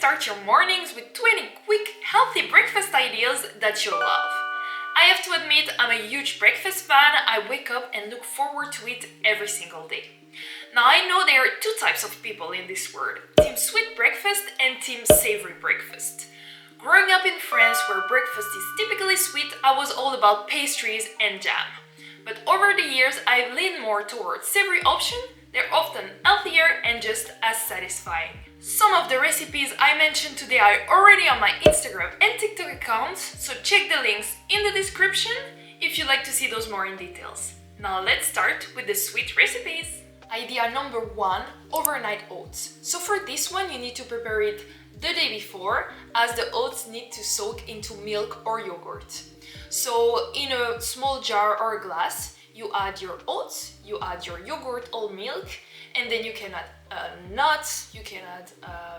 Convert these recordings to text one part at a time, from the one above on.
start your mornings with 20 quick, healthy breakfast ideas that you'll love. I have to admit, I'm a huge breakfast fan. I wake up and look forward to it every single day. Now I know there are two types of people in this world, Team Sweet Breakfast and Team Savory Breakfast. Growing up in France, where breakfast is typically sweet, I was all about pastries and jam. But over the years, I've leaned more towards savory options. They're often healthier and just as satisfying. Some of the recipes I mentioned today are already on my Instagram and TikTok accounts, so check the links in the description if you'd like to see those more in details. Now let's start with the sweet recipes. Idea number 1, overnight oats. So for this one, you need to prepare it the day before, as the oats need to soak into milk or yogurt. So in a small jar or glass, you add your oats, you add your yogurt or milk, and then you can add nuts, you can add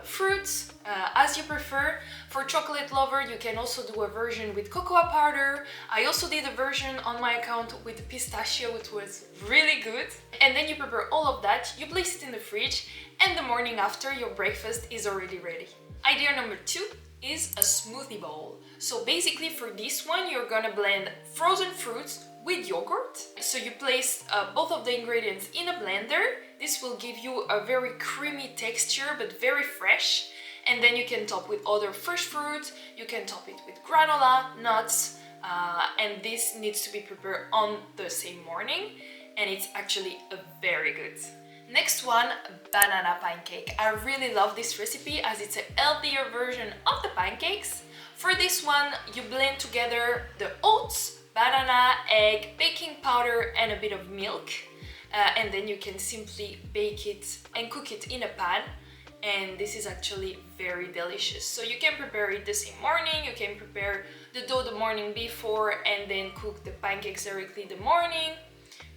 fruits, as you prefer. For chocolate lover, you can also do a version with cocoa powder. I also did a version on my account with pistachio, which was really good. And then you prepare all of that, you place it in the fridge, and the morning after, your breakfast is already ready. Idea number 2 is a smoothie bowl. So basically for this one, you're gonna blend frozen fruits with yogurt. So you place both of the ingredients in a blender. This will give you a very creamy texture but very fresh. And then you can top with other fresh fruit, you can top it with granola, nuts, and this needs to be prepared on the same morning, and it's actually very good. Next one, banana pancake. I really love this recipe as it's a healthier version of the pancakes. For this one, you blend together the oats, banana, egg, baking powder, and a bit of milk. And then you can simply bake it and cook it in a pan. And this is actually very delicious. So you can prepare it the same morning, you can prepare the dough the morning before and then cook the pancakes directly the morning.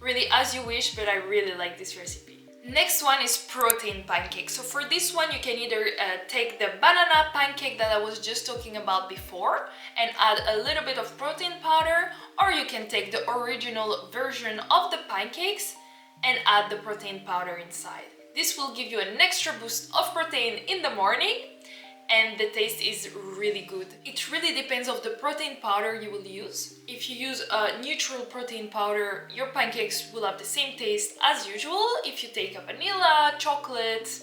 Really as you wish, but I really like this recipe. Next one is protein pancake. So for this one, you can either take the banana pancake that I was just talking about before and add a little bit of protein powder, or you can take the original version of the pancakes and add the protein powder inside. This will give you an extra boost of protein in the morning, and the taste is really good. It really depends on the protein powder you will use. If you use a neutral protein powder, your pancakes will have the same taste as usual. If you take a vanilla, chocolate,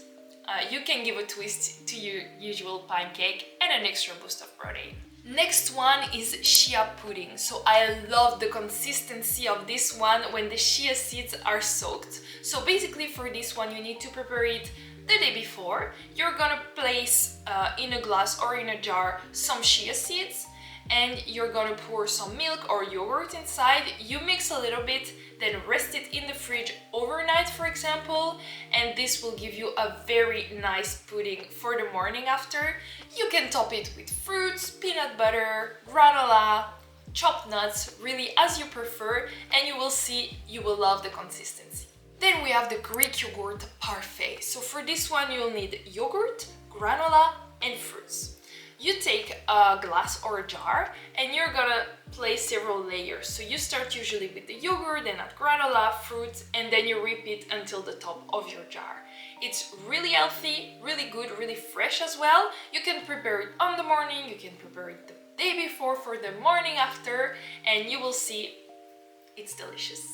you can give a twist to your usual pancake and an extra boost of protein. Next one is chia pudding. So I love the consistency of this one when the chia seeds are soaked. So basically for this one, you need to prepare it the day before. You're gonna place in a glass or in a jar some chia seeds, and you're gonna pour some milk or yogurt inside. You mix a little bit, then rest it in the fridge overnight, for example, and this will give you a very nice pudding for the morning after. You can top it with fruits, peanut butter, granola, chopped nuts, really as you prefer, and you will see you will love the consistency. Then we have the Greek yogurt Parfait. So for this one, you'll need yogurt, granola, and fruits. You take a glass or a jar and you're gonna place several layers. So you start usually with the yogurt, then add granola, fruits, and then you repeat until the top of your jar. It's really healthy, really good, really fresh as well. You can prepare it on the morning, you can prepare it the day before for the morning after, and you will see it's delicious.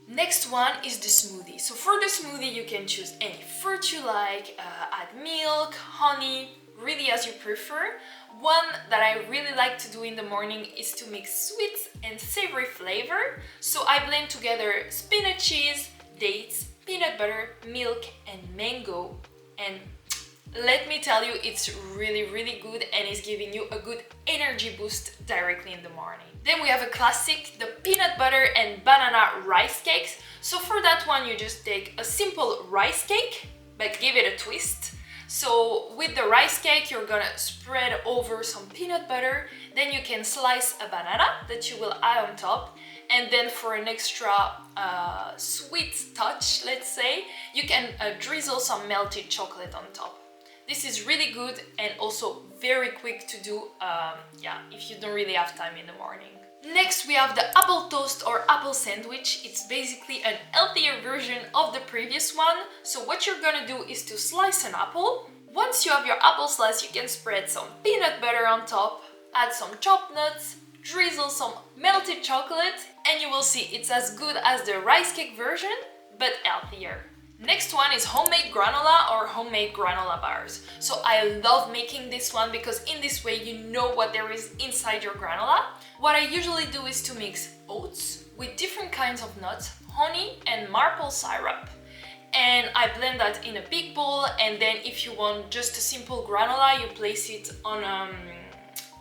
Next one is the smoothie. So for the smoothie, you can choose any fruit you like, add milk, honey, really as you prefer. One that I really like to do in the morning is to mix sweet and savory flavor. So I blend together spinach cheese, dates, peanut butter, milk, and mango. And let me tell you, it's really good and is giving you a good energy boost directly in the morning. Then we have a classic, the peanut butter and banana rice cakes. So for that one, you just take a simple rice cake, but give it a twist. So with the rice cake, you're gonna spread over some peanut butter, then you can slice a banana that you will add on top, and then for an extra sweet touch, let's say, you can drizzle some melted chocolate on top. This is really good and also very quick to do, if you don't really have time in the morning. Next we have the apple toast or apple sandwich. It's basically an healthier version of the previous one. So what you're gonna do is to slice an apple, Once you have your apple slice, you can spread some peanut butter on top, add some chopped nuts, drizzle some melted chocolate, and you will see it's as good as the rice cake version, but healthier. Next one is homemade granola or homemade granola bars. So I love making this one because in this way you know what there is inside your granola. What I usually do is to mix oats with different kinds of nuts, honey and maple syrup. And I blend that in a big bowl, and then if you want just a simple granola, you place it on an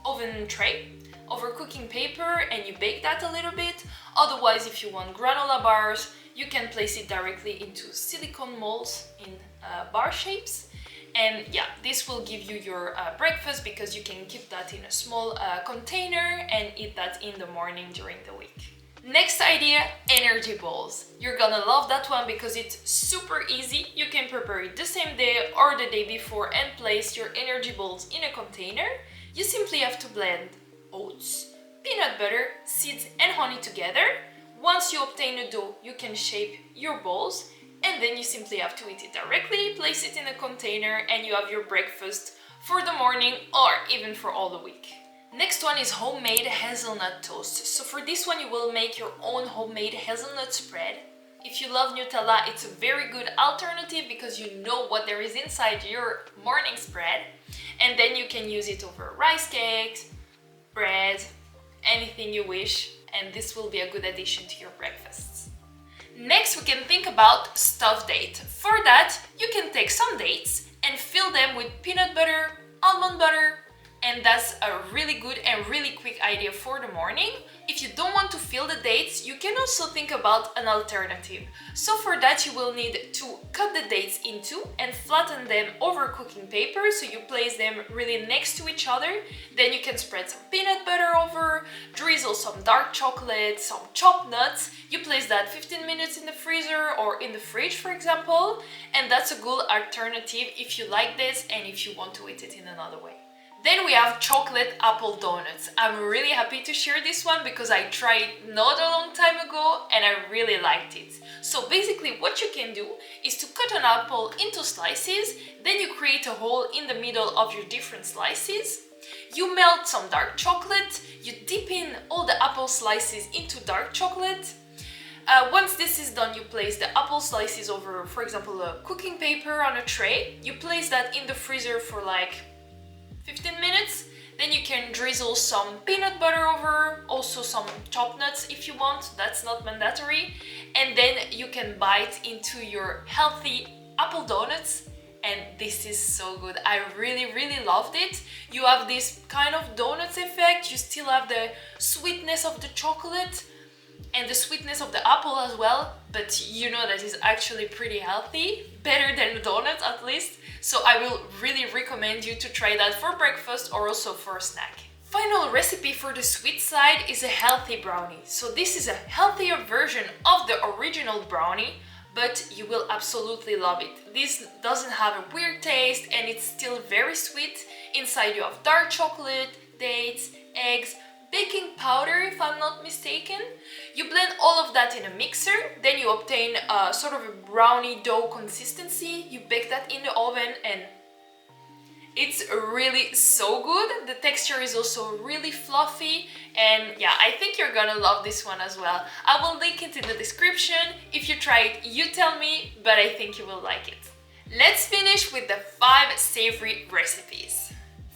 oven tray over cooking paper and you bake that a little bit. Otherwise, if you want granola bars, you can place it directly into silicone molds in bar shapes. And yeah, this will give you your breakfast because you can keep that in a small container and eat that in the morning during the week. Next idea, energy balls. You're gonna love that one because it's super easy. You can prepare it the same day or the day before and place your energy balls in a container. You simply have to blend oats, peanut butter, seeds and honey together. Once you obtain a dough, you can shape your balls, and then you simply have to eat it directly, place it in a container, and you have your breakfast for the morning or even for all the week. Next one is homemade hazelnut toast. So for this one you will make your own homemade hazelnut spread. If you love Nutella, it's a very good alternative because you know what there is inside your morning spread. And then you can use it over rice cakes, bread, anything you wish, and this will be a good addition to your breakfasts. Next, we can think about stuffed date. For that, you can take some dates and fill them with peanut butter, almond butter, and that's a really good and really quick idea for the morning. If you don't want to fill the dates, you can also think about an alternative. So for that, you will need to cut the dates in two and flatten them over cooking paper, so you place them really next to each other. Then you can spread some peanut butter over, drizzle some dark chocolate, some chopped nuts. You place that 15 minutes in the freezer or in the fridge, for example, and that's a good alternative if you like this and if you want to eat it in another way. Then we have chocolate apple donuts. I'm really happy to share this one because I tried it not a long time ago and I really liked it. So basically what you can do is to cut an apple into slices, then you create a hole in the middle of your different slices. You melt some dark chocolate, you dip in all the apple slices into dark chocolate. Once this is done, you place the apple slices over, for example, a cooking paper on a tray. You place that in the freezer for like 15 minutes, then you can drizzle some peanut butter over, also some chopped nuts if you want, that's not mandatory, and then you can bite into your healthy apple donuts, and this is so good. I really loved it. You have this kind of donuts effect, you still have the sweetness of the chocolate and the sweetness of the apple as well, but you know that is actually pretty healthy, better than the donuts at least. So I will really recommend you to try that for breakfast or also for a snack. Final recipe for the sweet side is a healthy brownie. So this is a healthier version of the original brownie, but you will absolutely love it. This doesn't have a weird taste and it's still very sweet. Inside you have dark chocolate, dates, eggs, baking powder if I'm not mistaken. You blend all of that in a mixer, then you obtain a sort of a brownie dough consistency. You bake that in the oven and it's really so good. The texture is also really fluffy and yeah, I think you're gonna love this one as well. I will link it in the description. If you try it, you tell me, but I think you will like it. Let's finish with the 5 savory recipes.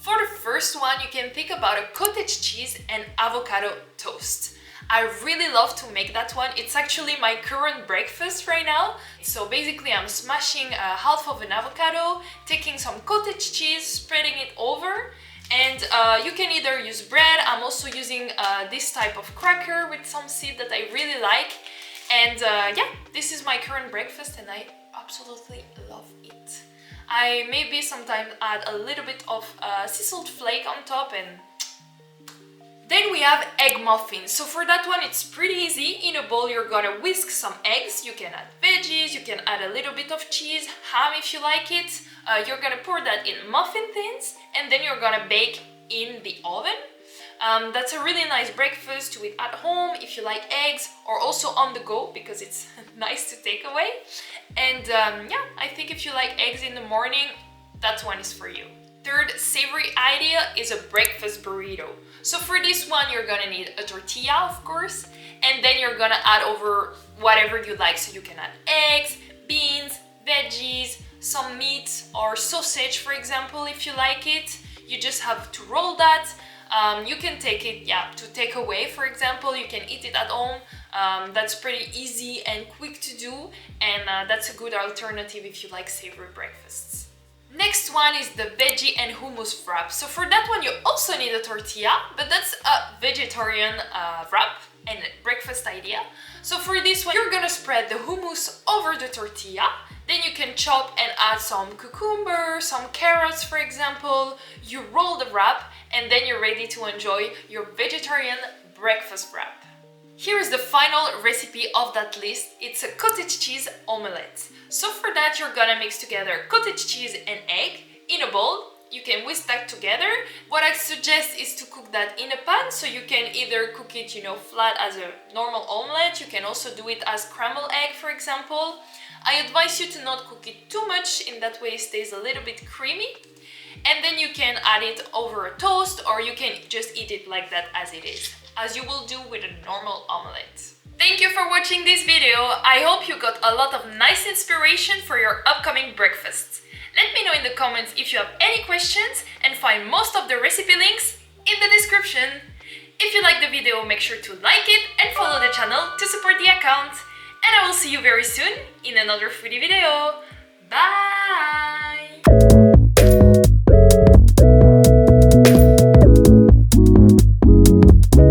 For the first one, you can think about a cottage cheese and avocado toast. I really love to make that one. It's actually my current breakfast right now. So basically I'm smashing half of an avocado, taking some cottage cheese, spreading it over, and you can either use bread. I'm also using this type of cracker with some seed that I really like. And yeah, this is my current breakfast and I absolutely love it. I maybe sometimes add a little bit of sea salt flake on top. And then we have egg muffins. So for that one it's pretty easy. In a bowl you're gonna whisk some eggs, you can add veggies, you can add a little bit of cheese, ham if you like it. You're gonna pour that in muffin tins and then you're gonna bake in the oven. That's a really nice breakfast to eat at home if you like eggs, or also on the go because it's nice to take away. And yeah, I think if you like eggs in the morning, that one is for you. Third savory idea is a breakfast burrito. So for this one, you're gonna need a tortilla, of course, and then you're gonna add over whatever you like. So you can add eggs, beans, veggies, some meat or sausage, for example, if you like it. You just have to roll that. You can take it, to take away, for example. You can eat it at home. That's pretty easy and quick to do, and that's a good alternative if you like savory breakfasts. Next one is the veggie and hummus wrap. So for that one you also need a tortilla, but that's a vegetarian wrap and breakfast idea. So for this one you're gonna spread the hummus over the tortilla, then you can chop and add some cucumber, some carrots for example. You roll the wrap and then you're ready to enjoy your vegetarian breakfast wrap. Here is the final recipe of that list. It's a cottage cheese omelette. So for that you're gonna mix together cottage cheese and egg in a bowl. You can whisk that together. What I suggest is to cook that in a pan, so you can either cook it, flat as a normal omelette. You can also do it as scrambled egg, for example. I advise you to not cook it too much, in that way it stays a little bit creamy. And then you can add it over a toast, or you can just eat it like that as it is, as you will do with a normal omelette. Thank you for watching this video. I hope you got a lot of nice inspiration for your upcoming breakfasts. Let me know in the comments if you have any questions, and find most of the recipe links in the description. If you like the video, make sure to like it and follow the channel to support the account. And I will see you very soon in another foodie video. Bye!